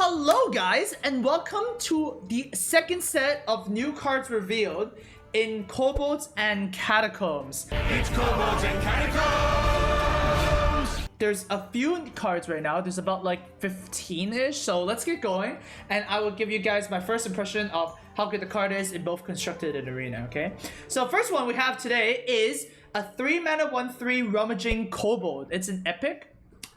Hello guys, and welcome to the second set of new cards revealed in Kobolds and Catacombs. It's Kobolds and Catacombs! There's a few cards right now. There's about like 15-ish, so let's get going. And I will give you guys my first impression of how good the card is in both Constructed and Arena, okay? So first one we have today is a 3-mana 1/3 Rummaging Kobold. It's an epic.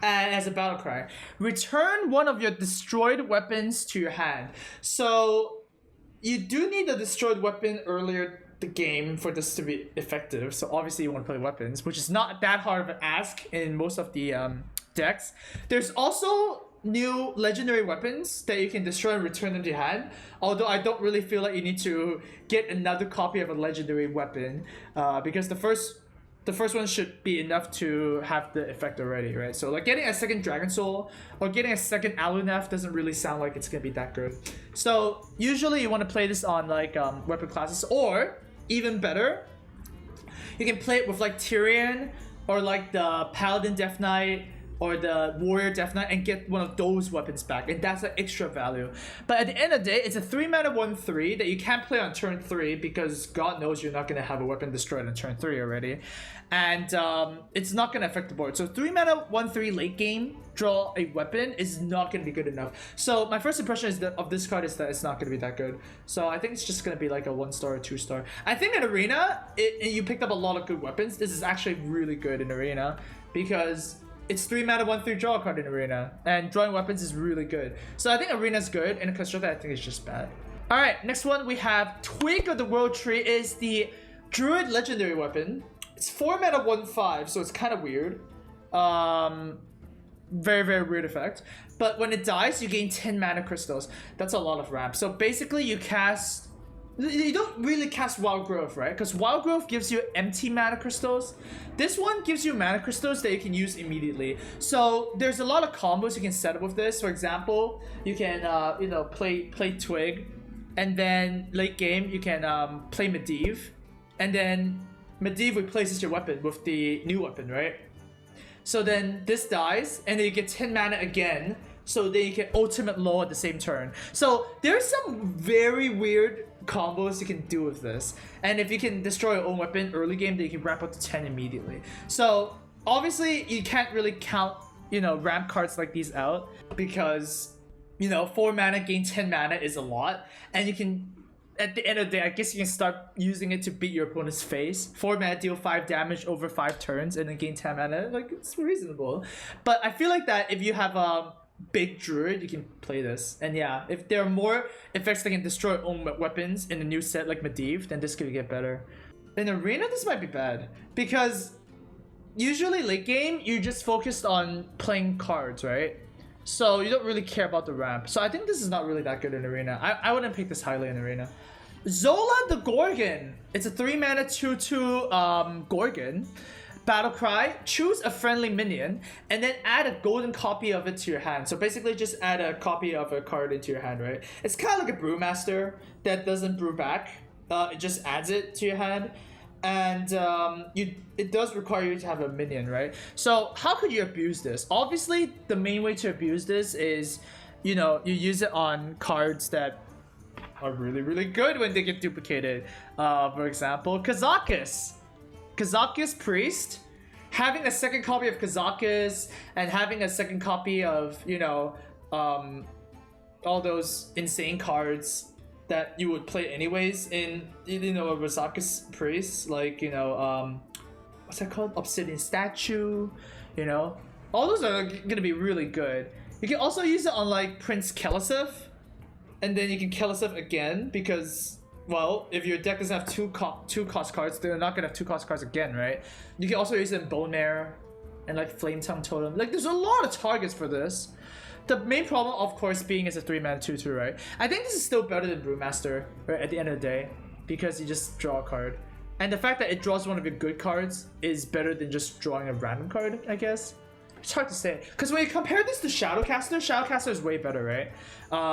As a battle cry, return one of your destroyed weapons to your hand. So you do need a destroyed weapon earlier the game for this to be effective. So obviously you want to play weapons, which is not that hard of an ask in most of the decks. There's also new legendary weapons that you can destroy and return them to your hand. Although I don't really feel like you need to get another copy of a legendary weapon because the first one should be enough to have the effect already, right? So like getting a second Dragon Soul or getting a second Alunef doesn't really sound like it's gonna be that good. So usually you want to play this on like weapon classes, or even better, you can play it with like Tyrion or like the Paladin Death Knight or the Warrior Death Knight and get one of those weapons back, and that's an extra value. But at the end of the day, it's a 3-mana 1/3 that you can't play on turn 3 because God knows you're not going to have a weapon destroyed on turn 3 already. And it's not going to affect the board. So 3-mana 1/3 late game, draw a weapon is not going to be good enough. So my first impression is that of this card is that it's not going to be that good. So I think it's just going to be like a 1-star or 2-star. I think in Arena, you picked up a lot of good weapons. This is actually really good in Arena because it's 3-mana 1/3 draw card in Arena, and drawing weapons is really good. So I think Arena's good, and Constructed I think it's just bad. Alright, next one we have Twig of the World Tree is the Druid legendary weapon. It's 4-mana 1/5, so it's kind of weird. Very, very weird effect. But when it dies, you gain 10 mana crystals. That's a lot of ramp. So basically you don't really cast Wild Growth, right? Because Wild Growth gives you empty mana crystals. This one gives you mana crystals that you can use immediately. So there's a lot of combos you can set up with this. For example, you can play Twig, and then late game you can play Medivh, and then Medivh replaces your weapon with the new weapon, right? So then this dies, and then you get 10 mana again. So then you can ultimate low at the same turn. So there's some very weird combos you can do with this, and if you can destroy your own weapon early game, then you can ramp up to 10 immediately. So obviously you can't really count ramp cards like these out because 4 mana gain 10 mana is a lot, and you can at the end of the day, I guess you can start using it to beat your opponent's face. 4 mana deal 5 damage over 5 turns and then gain 10 mana. Like, it's reasonable. But I feel like that if you have a big druid, you can play this. And yeah, if there are more effects that can destroy own weapons in the new set like Medivh, then this could get better. In Arena, this might be bad because usually late game you're just focused on playing cards, right? So you don't really care about the ramp. So I think this is not really that good in Arena. I wouldn't pick this highly in Arena. Zola the Gorgon. It's a 3-mana 2/2 Gorgon. Battle cry, choose a friendly minion and then add a golden copy of it to your hand. So basically just add a copy of a card into your hand, right? It's kind of like a Brewmaster that doesn't brew back. It just adds it to your hand. And it does require you to have a minion, right? So how could you abuse this? Obviously, the main way to abuse this is, you use it on cards that are really, really good when they get duplicated. For example, Kazakus Priest. Having a second copy of Kazakus and having a second copy of, all those insane cards that you would play anyways in, a Kazakus Priest, like, what's that called? Obsidian Statue, all those are gonna be really good. You can also use it on like Prince Kelesif, and then you can Kelesif again because, well, if your deck doesn't have two cost cards, they're not gonna have 2 cost cards again, right? You can also use it in Bone Mare and like Flame Tongue Totem. Like, there's a lot of targets for this. The main problem, of course, being it's a 3-mana 2/2, right? I think this is still better than Brewmaster, right, at the end of the day, because you just draw a card. And the fact that it draws one of your good cards is better than just drawing a random card, I guess. It's hard to say. Because when you compare this to Shadowcaster is way better, right?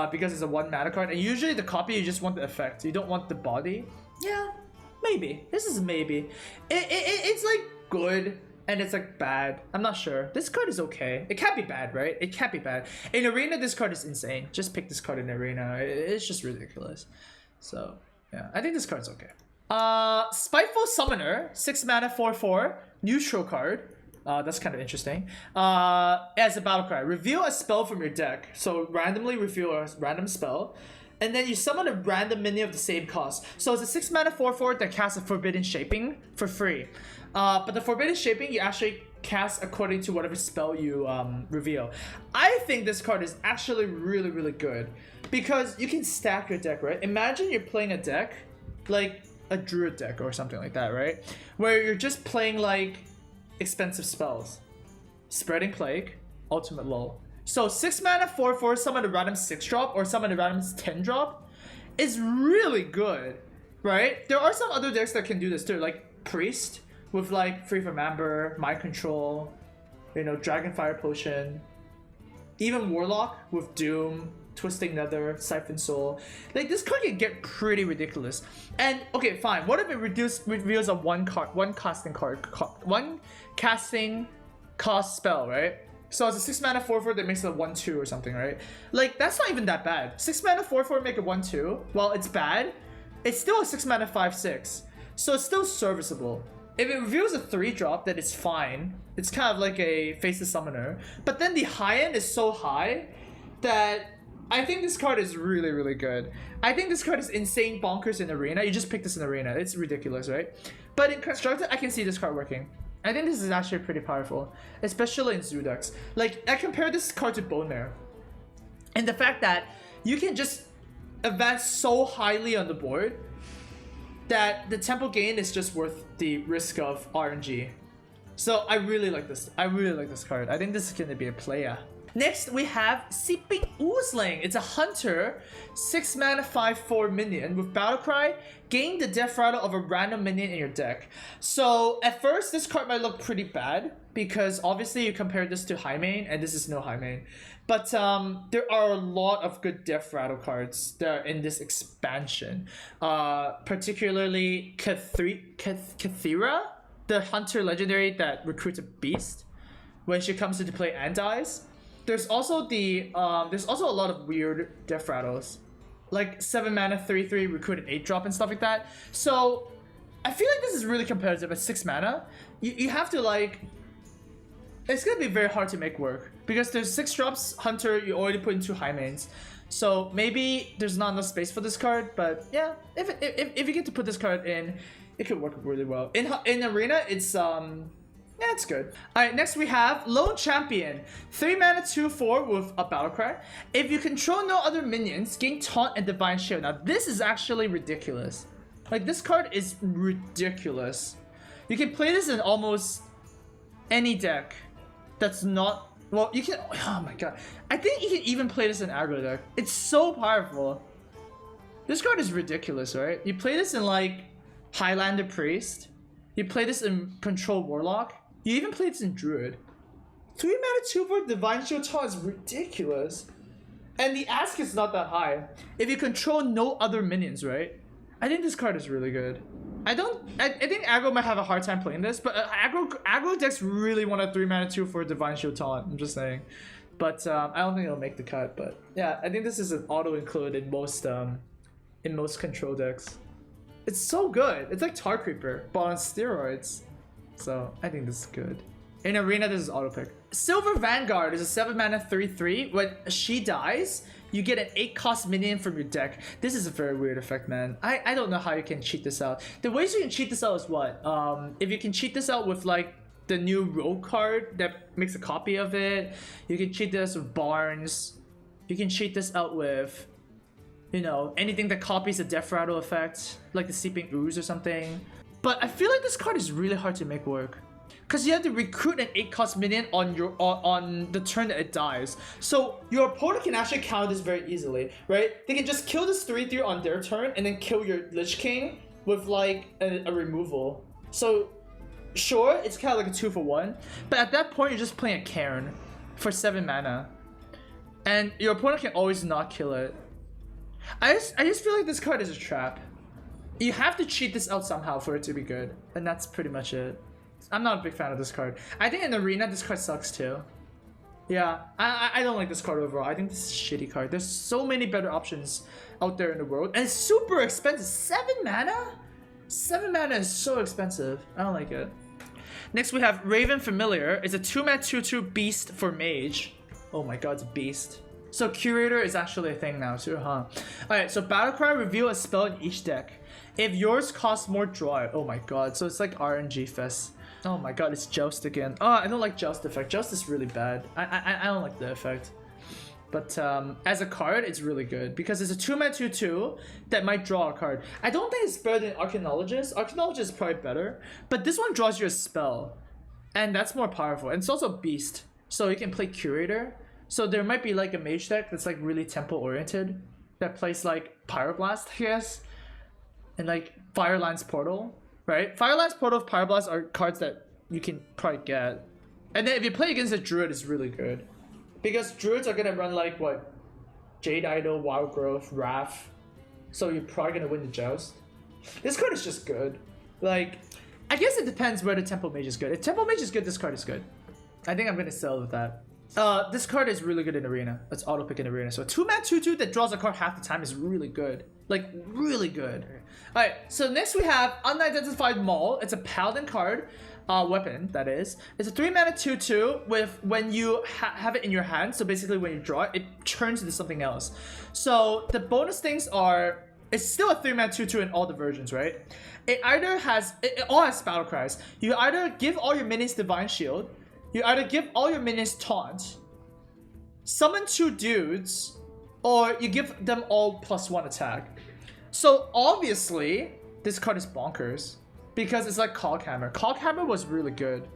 Because it's a 1-mana card. And usually the copy, you just want the effect. You don't want the body. Yeah, maybe. This is maybe. It's like good. And it's like bad. I'm not sure. This card is okay. It can't be bad, right? It can't be bad. In Arena, this card is insane. Just pick this card in Arena. It's just ridiculous. So, yeah. I think this card's okay. Spiteful Summoner. 6 mana, 4/4. Neutral card. That's kind of interesting. As a battle cry. Reveal a spell from your deck. So, randomly reveal a random spell. And then you summon a random minion of the same cost. So it's a 6 mana 4/4 that casts a Forbidden Shaping for free. But the Forbidden Shaping you actually cast according to whatever spell you reveal. I think this card is actually really, really good. Because you can stack your deck, right? Imagine you're playing a deck, like a druid deck or something like that, right? Where you're just playing like expensive spells. Spreading Plague, Ultimate Lull. So 6 mana 4/4, summon a random 6-drop or summon a random 10-drop is really good, right? There are some other decks that can do this too, like Priest with like Free from Amber, Mind Control, you know, Dragonfire Potion, even Warlock with Doom, Twisting Nether, Siphon Soul. Like this card can get pretty ridiculous. And okay, fine. What if it reveals a one casting cost spell, right? So it's a 6 mana 4/4 that makes it a 1/2 or something, right? Like that's not even that bad. 6 mana 4/4 make it 1/2. While it's bad, it's still a 6 mana 5/6. So it's still serviceable. If it reveals a 3-drop, then it's fine. It's kind of like a Faceless Summoner. But then the high end is so high that I think this card is really, really good. I think this card is insane bonkers in Arena. You just pick this in Arena. It's ridiculous, right? But in Constructed, I can see this card working. I think this is actually pretty powerful, especially in Zoo decks. Like, I compare this card to Bone Mare. And the fact that you can just advance so highly on the board that the tempo gain is just worth the risk of RNG. So I really like this. I really like this card. I think this is going to be a player. Next, we have Seeping Oozling. It's a hunter, 6 mana 5/4 minion with Battlecry. Gain the death rattle of a random minion in your deck. So at first, this card might look pretty bad because obviously you compare this to high main, and this is no high main. But there are a lot of good death rattle cards that are in this expansion. Particularly Cathera, the hunter legendary that recruits a beast when she comes into play and dies. There's also a lot of weird death rattles, like 7 mana 3/3 recruited 8-drop and stuff like that. So I feel like this is really competitive at 6 mana. You have to like, it's gonna be very hard to make work because there's 6 drops hunter. You already put in 2 high mains, so maybe there's not enough space for this card. But yeah, if you get to put this card in, it could work really well. In Arena, it's yeah, it's good. Alright, next we have Lone Champion. 3 mana 2/4 with a Battlecry. If you control no other minions, gain Taunt and Divine Shield. Now this is actually ridiculous. Like this card is ridiculous. You can play this in almost any deck that's not, well, you can, oh my god. I think you can even play this in aggro deck. It's so powerful. This card is ridiculous, right? You play this in like Highlander Priest. You play this in Control Warlock. You even play this in Druid. 3 mana 2/4 Divine Shield Taunt is ridiculous. And the ask is not that high. If you control no other minions, right? I think this card is really good. I think aggro might have a hard time playing this, but aggro decks really want a 3 mana 2/4 Divine Shield Taunt. I'm just saying. But I don't think it'll make the cut. But yeah, I think this is an auto include in most control decks. It's so good. It's like Tar Creeper, but on steroids. So I think this is good. In Arena, this is auto pick. Silver Vanguard is a 7 mana 3/3. When she dies, you get an 8-cost minion from your deck. This is a very weird effect, man. I don't know how you can cheat this out. The ways you can cheat this out is what? If you can cheat this out with like the new Rogue card that makes a copy of it. You can cheat this with Barnes. You can cheat this out with, you know, anything that copies the Death Rattle effect, like the Seeping Ooze or something. But I feel like this card is really hard to make work. Because you have to recruit an 8-cost minion on the turn that it dies. So your opponent can actually counter this very easily, right? They can just kill this 3/3 on their turn and then kill your Lich King with like a removal. So sure, it's kind of like a 2-for-1. But at that point, you're just playing a Cairn for 7 mana. And your opponent can always not kill it. I just feel like this card is a trap. You have to cheat this out somehow for it to be good. And that's pretty much it. I'm not a big fan of this card. I think in Arena, this card sucks too. Yeah, I don't like this card overall. I think this is a shitty card. There's so many better options out there in the world. And it's super expensive. 7 mana? 7 mana is so expensive. I don't like it. Next we have Raven Familiar. It's a 2-mana 2/2 beast for Mage. Oh my god, it's a beast. So Curator is actually a thing now too, huh? Alright, so Battlecry, reveal a spell in each deck. If yours costs more, draw it. Oh my god, so it's like RNG Fest. Oh my god, it's Joust again. Oh, I don't like Joust effect. Joust is really bad. I don't like the effect. But as a card, it's really good because it's a 2-mana 2/2 that might draw a card. I don't think it's better than Archaeologist. Archaeologist is probably better, but this one draws you a spell, and that's more powerful. And it's also Beast, so you can play Curator. So there might be like a Mage deck that's like really tempo oriented that plays like Pyroblast, I guess, and like Firelands Portal. Right? Firelands Portal of Pyroblast are cards that you can probably get. And then if you play against a Druid, it's really good. Because Druids are gonna run like, what? Jade Idol, Wild Growth, Wrath. So you're probably gonna win the Joust. This card is just good. Like, I guess it depends whether Tempo Mage is good. If Tempo Mage is good, this card is good. I think I'm gonna sell with that. This card is really good in Arena. Let's auto pick in Arena. So a 2-mana 2/2 that draws a card half the time is really good. Like, really good. Alright, so next we have Unidentified Maul. It's a Paladin card. Weapon, that is. It's a 3-mana 2/2 with when you have it in your hand. So basically when you draw it, it turns into something else. So the bonus things are... It's still a 3-mana 2/2 in all the versions, right? It either has... It all has Battle Cries. You either give all your minions Divine Shield. You either give all your minions Taunt, summon 2 dudes, or you give them all +1 attack. So obviously, this card is bonkers because it's like Coghammer. Coghammer was really good,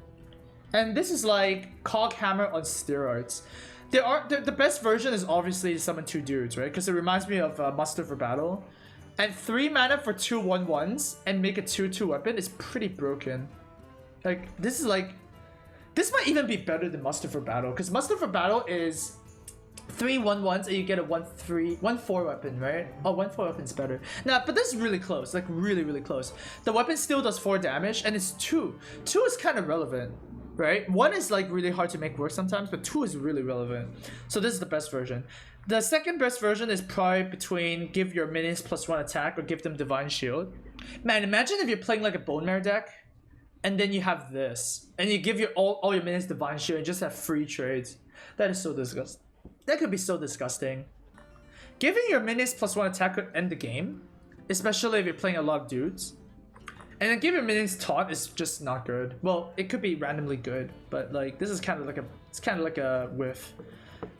and this is like Coghammer on steroids. The best version is obviously to summon 2 dudes, right? Because it reminds me of Muster for Battle, and 3 mana for 2 1/1s and make a 2/2 weapon is pretty broken. Like this is like. This might even be better than Muster for Battle, because Muster for Battle is 3 1/1s and you get a 1/4 weapon, right? Oh, 1/4 weapon's better. Nah, but this is really close, like really close. The weapon still does 4 damage, and it's 2. 2 is kind of relevant, right? 1 is like really hard to make work sometimes, but 2 is really relevant. So this is the best version. The second best version is probably between give your minions +1 attack or give them Divine Shield. Man, imagine if you're playing like a Bone Mare deck, and then you have this, and you give your all your minions Divine Shield and just have free trades. That is so disgusting. That could be so disgusting. Giving your minions +1 attack could end the game, especially if you're playing a lot of dudes. And then give your minions Taunt is just not good. Well, it could be randomly good, but like this is kind of like a whiff.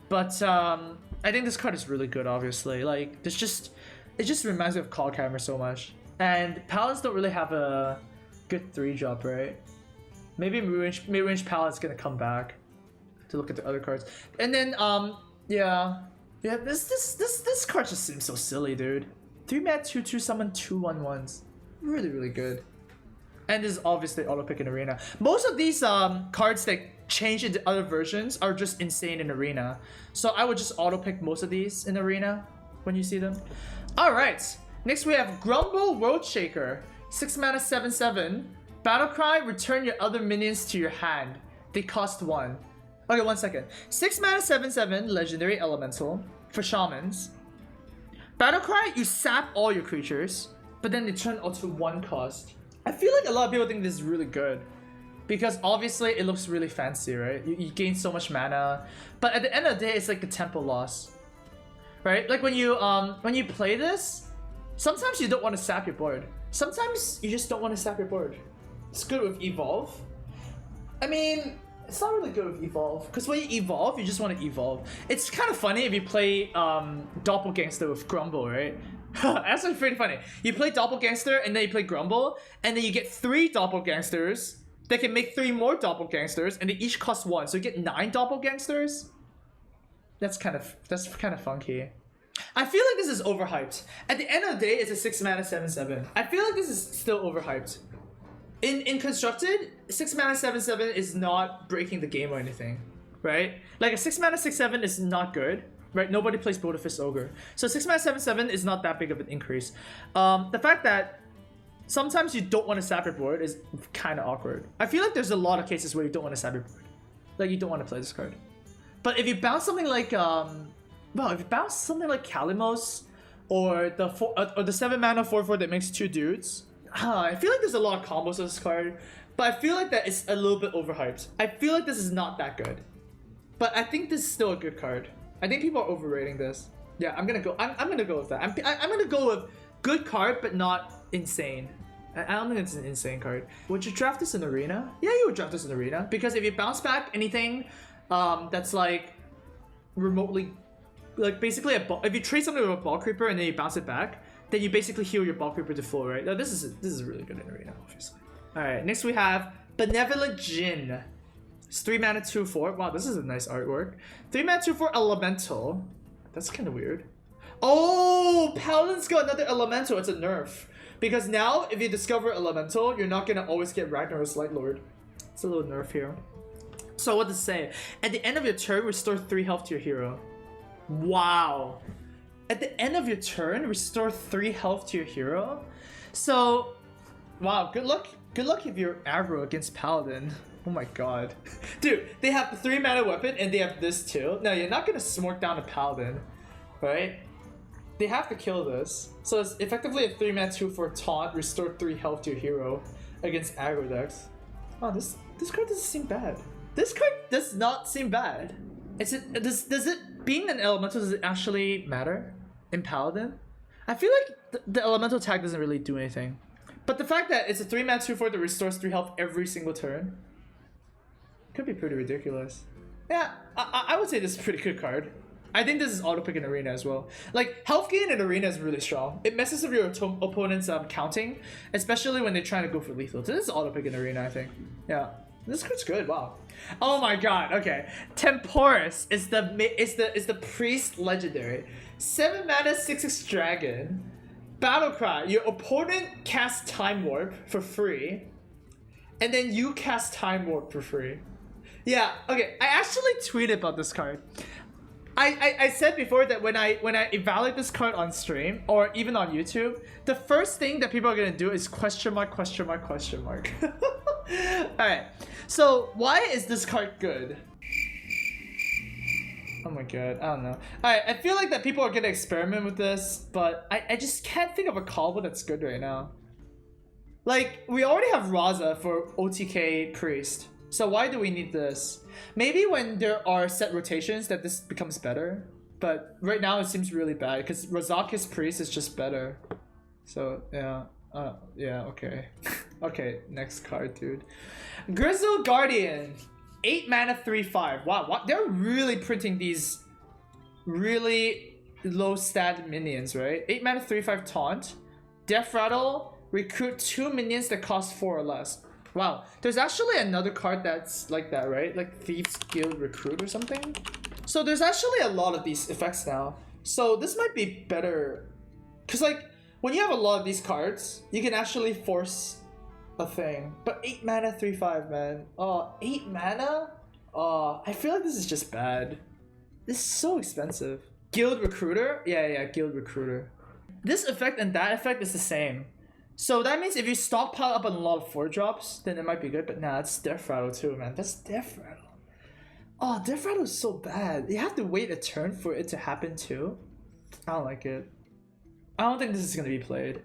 But I think this card is really good. Obviously, like it just reminds me of Coghammer so much. And Paladins don't really have a good 3-drop, right? Maybe mid-range Paladin's gonna come back to look at the other cards. And then yeah, this card just seems so silly, dude. 3-mana 2/2 summon 2 1/1s. Really good. And this is obviously auto pick in Arena. Most of these cards that change into other versions are just insane in Arena. So I would just auto pick most of these in Arena when you see them. Alright, next we have Grumble World Shaker. 6 mana 7/7. Battlecry, return your other minions to your hand. They cost 1. Okay, 1 second. 6 mana 7/7 legendary elemental for shamans. Battlecry, you sap all your creatures, but then they turn out to 1 cost. I feel like a lot of people think this is really good because obviously it looks really fancy, right? You gain so much mana, but at the end of the day, it's like the tempo loss, right? Like when you play this, sometimes you don't want to sap your board. Sometimes you just don't want to sap your board. It's good with Evolve. I mean, it's not really good with Evolve, because when you evolve, you just want to evolve. It's kind of funny if you play Doppelgangster with Grumble, right? That's pretty funny. You play Doppelgangster and then you play Grumble, and then you get 3 Doppelgangsters that can make 3 more Doppelgangsters, and they each cost 1, so you get 9 Doppelgangsters. That's kind of funky. I feel like this is overhyped. At the end of the day, it's a 6 mana 7/7. I feel like this is still overhyped. In Constructed, 6 mana 7/7 is not breaking the game or anything, right? Like a 6 mana 6/7 is not good, right? Nobody plays Bodafist Ogre. So 6 mana 7/7 is not that big of an increase. The fact that sometimes you don't want to sap your board is kind of awkward. I feel like there's a lot of cases where you don't want to sap your board. Like, you don't want to play this card. But if you bounce something like, well, if you bounce something like Kalimos, or the 7 mana 4/4 that makes 2 dudes, I feel like there's a lot of combos of this card, but I feel like that it's a little bit overhyped. I feel like this is not that good, but I think this is still a good card. I think people are overrating this. Yeah, I'm gonna go. I'm gonna go with that. I'm gonna go with good card, but not insane. I don't think it's an insane card. Would you draft this in Arena? Yeah, you would draft this in Arena, because if you bounce back anything, that's like remotely. Like basically if you trade something with a ball creeper and then you bounce it back, then you basically heal your ball creeper to full, right? Now this is really good in Arena, obviously. Alright, next we have Benevolent Djinn. It's 3 mana 2/4. Wow, this is a nice artwork. 3 mana 2/4 elemental. That's kind of weird. Oh, Paladin's got another elemental. It's a nerf. Because now if you discover elemental, you're not gonna always get Ragnar's Light Lord. It's a little nerf here. So what to say? At the end of your turn, restore 3 health to your hero. Wow. At the end of your turn, restore 3 health to your hero. So, wow, good luck if you're aggro against Paladin. Oh my god. Dude, they have the 3 mana weapon and they have this too. Now, you're not gonna smork down a Paladin, right? They have to kill this. So it's effectively a 3 mana 2/4 taunt, restore 3 health to your hero against aggro decks. Oh, this card doesn't seem bad. This card does not seem bad. Does it being an elemental, does it actually matter in Paladin? I feel like the elemental tag doesn't really do anything. But the fact that it's a 3 mana 2/4 that restores 3 health every single turn could be pretty ridiculous. Yeah, I would say this is a pretty good card. I think this is auto pick in Arena as well. Like, health gain in Arena is really strong. It messes with your opponent's counting, especially when they're trying to go for lethal. So this is auto pick in Arena, I think. Yeah. This card's good. Wow. Oh my god. Okay. Temporus is the priest legendary. 7 mana 6/6 dragon. Battle cry. Your opponent casts time warp for free, and then you cast time warp for free. Yeah. Okay. I actually tweeted about this card. I said before that when I evaluate this card on stream or even on YouTube, the first thing that people are gonna do is question mark. Alright, so why is this card good? Oh my god, I don't know. Alright, I feel like that people are gonna experiment with this, but I just can't think of a combo that's good right now. Like, we already have Raza for OTK Priest, so why do we need this? Maybe when there are set rotations that this becomes better, but right now it seems really bad because Razakis Priest is just better. So, yeah. Yeah, okay. Okay, next card, dude. Grizzle Guardian. 8 mana 3/5. Wow, what? They're really printing these really low stat minions, right? 8 mana 3/5 taunt. Death Rattle. Recruit 2 minions that cost 4 or less. Wow, there's actually another card that's like that, right? Like Thieves Guild Recruit or something. So there's actually a lot of these effects now. So this might be better. Cause like, when you have a lot of these cards, you can actually force a thing. But 8 mana 3/5, man. Oh, 8 mana? Oh, I feel like this is just bad. This is so expensive. Guild Recruiter? Yeah, Guild Recruiter. This effect and that effect is the same. So that means if you stockpile up on a lot of 4-drops, then it might be good. But nah, it's Death Rattle too, man. That's Death Rattle. Oh, Death Rattle is so bad. You have to wait a turn for it to happen too. I don't like it. I don't think this is gonna be played.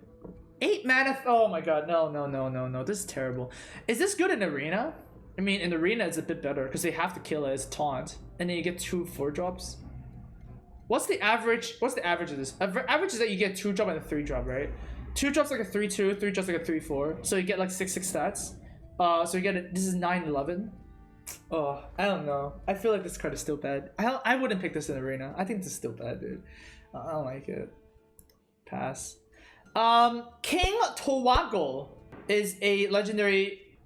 8 mana. Oh my god, no. This is terrible. Is this good in Arena? I mean, in Arena it's a bit better because they have to kill it as a taunt, and then you get 2 4-drops. What's the average? What's the average of this? Average is that you get 2-drop and a 3-drop, right? 2 drops like a 3/2, 3 drops like a 3/4. So you get like 6/6 stats. So you get it. This is 9/11. Oh, I don't know. I feel like this card is still bad. I wouldn't pick this in Arena. I think this is still bad, dude. I don't like it. Pass. King Towaggle is a legendary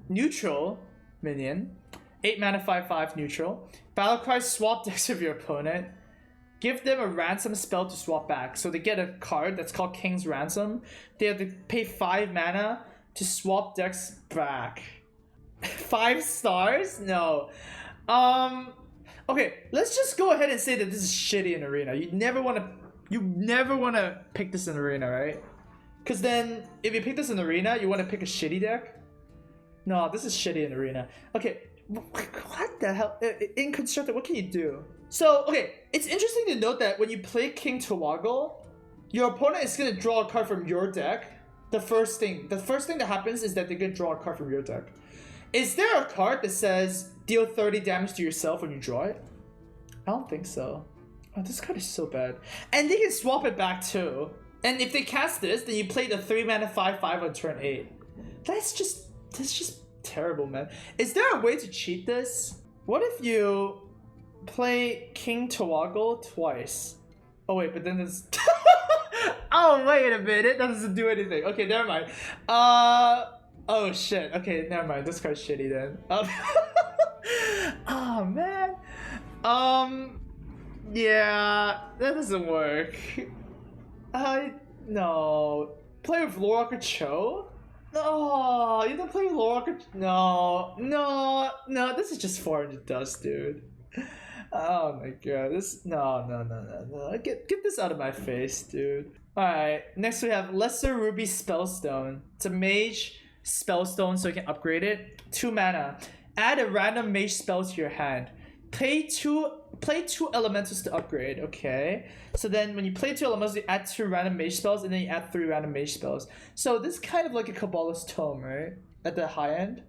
neutral minion. 8 mana 5/5 neutral. Battlecry, swap decks of your opponent. Give them a ransom spell to swap back. So they get a card that's called King's Ransom. They have to pay 5 mana to swap decks back. 5 stars? No. Okay, let's just go ahead and say that this is shitty in Arena. You never wanna pick this in Arena, right? Because then, if you pick this in Arena, you want to pick a shitty deck? No, this is shitty in Arena. Okay, what the hell? In Constructed, what can you do? So, okay, it's interesting to note that when you play King Tawaggle, your opponent is going to draw a card from your deck. The first thing that happens is that they're going to draw a card from your deck. Is there a card that says deal 30 damage to yourself when you draw it? I don't think so. Oh, this card is so bad. And they can swap it back too. And if they cast this, then you play the 3 mana 5/5 on turn 8. That's just terrible, man. Is there a way to cheat this? What if you play King Tawaggle twice? Oh wait, but then there's oh wait a minute, that doesn't do anything. Okay, never mind. Oh shit. Okay, never mind. This card's shitty then. Oh man. Yeah, that doesn't work. No. Play with Loraka Cho? No, you don't play with Loraka. No. This is just 400 dust, dude. Oh my god. No. Get this out of my face, dude. Alright, next we have Lesser Ruby Spellstone. It's a mage spellstone, so you can upgrade it. 2 mana. Add a random mage spell to your hand. Play two elementals to upgrade. Okay. So then when you play 2 elementals, you add 2 random mage spells, and then you add 3 random mage spells. So this is kind of like a Kabbalah's Tome, right? At the high end.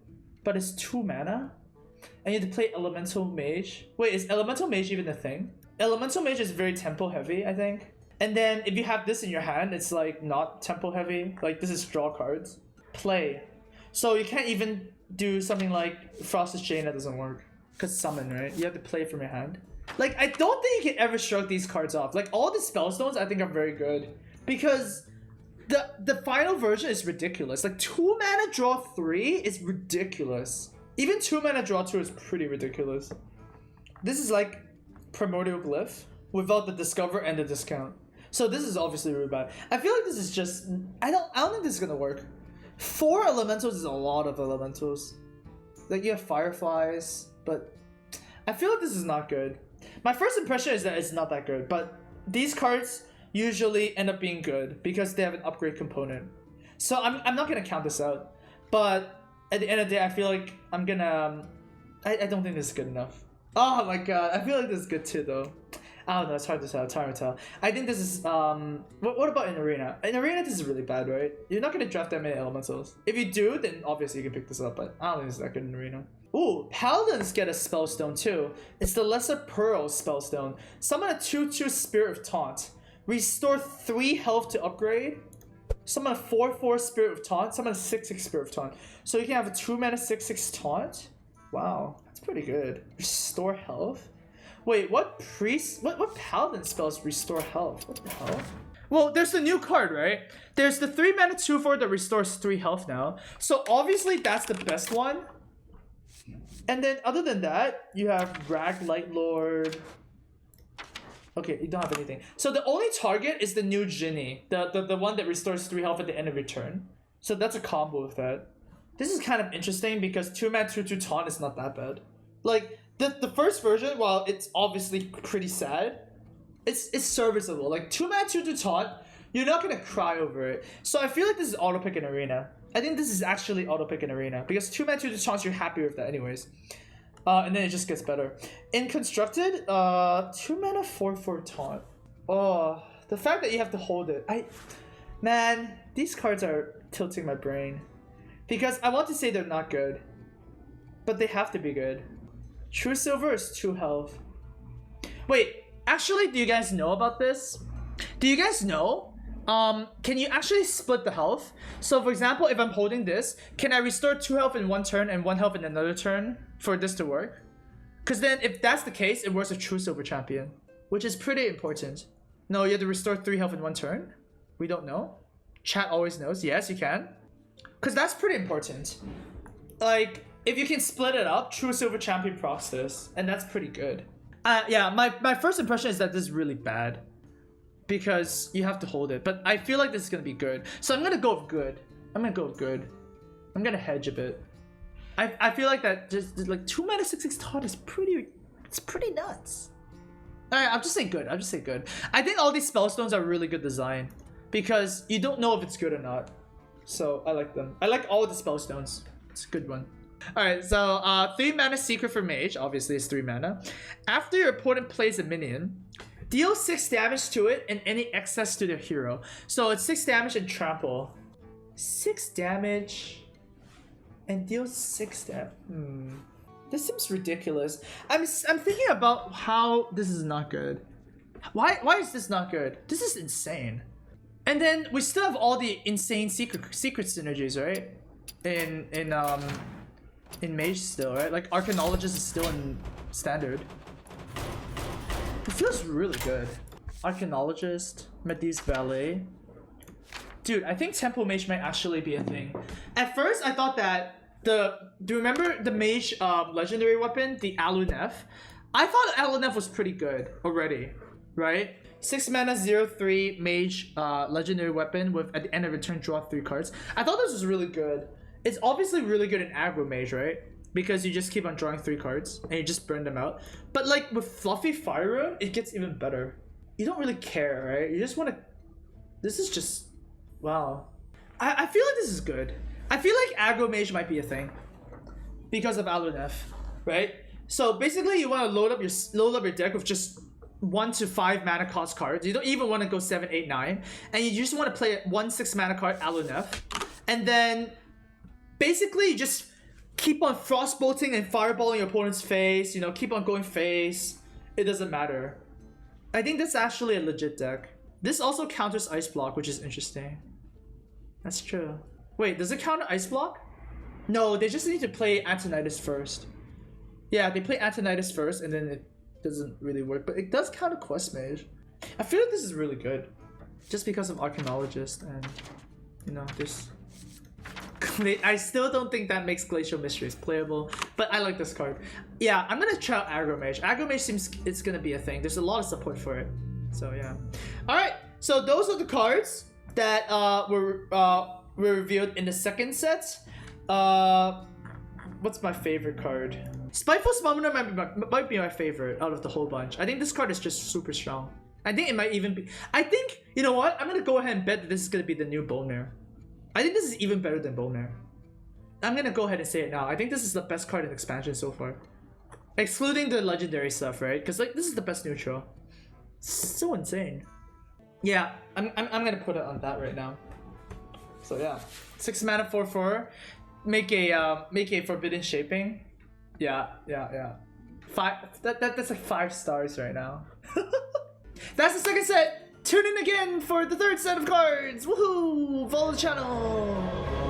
But it's 2 mana. And you have to play Elemental Mage. Wait, is Elemental Mage even a thing? Elemental Mage is very tempo heavy, I think. And then if you have this in your hand, it's like not tempo heavy. Like this is draw cards. Play. So you can't even do something like Frost's Chain. That doesn't work. Because summon, right? You have to play from your hand. Like, I don't think you can ever shrug these cards off. Like, all the Spellstones I think are very good. Because the final version is ridiculous. Like, 2 mana draw 3 is ridiculous. Even 2 mana draw 2 is pretty ridiculous. This is like Primordial Glyph without the Discover and the discount. So this is obviously really bad. I feel like this is just... I don't think this is gonna work. 4 elementals is a lot of elementals. Like, you have Fireflies, but I feel like this is not good. My first impression is that it's not that good, but these cards usually end up being good because they have an upgrade component. So I'm not gonna count this out, but at the end of the day, I feel like I'm gonna... I don't think this is good enough. Oh my god, I feel like this is good too though. I don't know, it's hard to tell, I think this is, what about in Arena? In Arena, this is really bad, right? You're not gonna draft that many elementals. If you do, then obviously you can pick this up, but I don't think it's that good in Arena. Ooh, Paladins get a Spellstone too. It's the Lesser Pearl Spellstone. Summon a 2/2 Spirit of Taunt. Restore 3 health to upgrade. Summon a 4/4 Spirit of Taunt. Summon a 6/6 Spirit of Taunt. So you can have a 2 mana 6/6 Taunt. Wow, that's pretty good. Restore health. Wait, what paladin spells restore health? What the hell? Well, there's the new card, right? There's the 3 mana 2/4 that restores 3 health now. So obviously that's the best one. And then other than that, you have Rag Light Lord. Okay, you don't have anything. So the only target is the new Djinn, the one that restores 3 health at the end of your turn. So that's a combo with that. This is kind of interesting because 2 mana 2/2 taunt is not that bad. Like the first version, while it's obviously pretty sad, it's serviceable. Like 2 mana 2/2 taunt, you're not gonna cry over it. So I feel like this is auto pick in Arena. I think this is actually auto pick in Arena because 2 mana 2/2 taunts, you're happy with that anyways. And then it just gets better. In Constructed, 2 mana 4/4 taunt. Oh, the fact that you have to hold it. Man, these cards are tilting my brain. Because I want to say they're not good. But they have to be good. True Silver is 2 health. Wait, actually, do you guys know about this? Do you guys know? Can you actually split the health? So for example, if I'm holding this, can I restore 2 health in one turn and 1 health in another turn for this to work? Because then if that's the case, it works with True Silver Champion, which is pretty important. No, you have to restore 3 health in 1 turn? We don't know. Chat always knows. Yes, you can. Because that's pretty important. Like, if you can split it up, True Silver Champion procs this, and that's pretty good. Yeah, my first impression is that this is really bad. Because you have to hold it. But I feel like this is going to be good. So I'm going to go with good. I'm going to hedge a bit. I feel like that just like 2 mana 6/6 taunt is pretty nuts. Alright, I'll just say good. I think all these Spellstones are really good design. because you don't know if it's good or not. So I like them. I like all the Spellstones. It's a good one. Alright, so 3 mana secret for Mage. Obviously it's 3 mana. After your opponent plays a minion, deal 6 damage to it and any excess to their hero. So it's 6 damage and trample. 6 damage and deal 6 damage. This seems ridiculous. I'm thinking about how this is not good. Why is this not good? This is insane. And then we still have all the insane secret synergies, right? In Mage still, right? Like Arcanologist is still in standard. It feels really good. Arcanologist, Medee's Valet. Dude, I think Tempo Mage might actually be a thing. At first, I thought that do you remember the Mage legendary weapon, the Alunef? I thought Alunef was pretty good already, right? 6 mana, 0/3 Mage legendary weapon with at the end of your turn draw 3 cards. I thought this was really good. It's obviously really good in aggro Mage, right? Because you just keep on drawing 3 cards and you just burn them out. But like with Fluffy Fire Rune, it gets even better. You don't really care, right? You just want to... This is just... Wow. I feel like this is good. I feel like aggro Mage might be a thing because of Alunef, right? So basically you want to load up your deck with just 1 to 5 mana cost cards. You don't even want to go 7, 8, 9. And you just want to play 1 6 mana card Alunef. And then basically you just keep on frostbolting and fireballing your opponent's face, you know, keep on going face. It doesn't matter. I think that's actually a legit deck. This also counters Ice Block, which is interesting. That's true. Wait, does it counter Ice Block? No, they just need to play Antonidas first. Yeah, they play Antonidas first and then it doesn't really work, but it does counter Quest Mage. I feel like this is really good. Just because of Arcanologist and, you know, this... I still don't think that makes Glacial Mysteries playable, but I like this card. Yeah, I'm gonna try out Aggro Mage. Aggro Mage seems it's gonna be a thing. There's a lot of support for it. So yeah. Alright, so those are the cards that were revealed in the second set. What's my favorite card? Spiteful Summoner might be my favorite out of the whole bunch. I think this card is just super strong. I think it might even be... I think, you know what? I'm gonna go ahead and bet that this is gonna be the new Bone Mare. I think this is even better than Bone Mare. I'm gonna go ahead and say it now. I think this is the best card in expansion so far. Excluding the legendary stuff, right? Because like this is the best neutral. It's so insane. Yeah, I'm gonna put it on that right now. So yeah. 6 mana 4/4. Make a forbidden shaping. Yeah. 5 that's like 5 stars right now. That's the second set. Tune in again for the third set of cards. Woohoo! Follow the channel.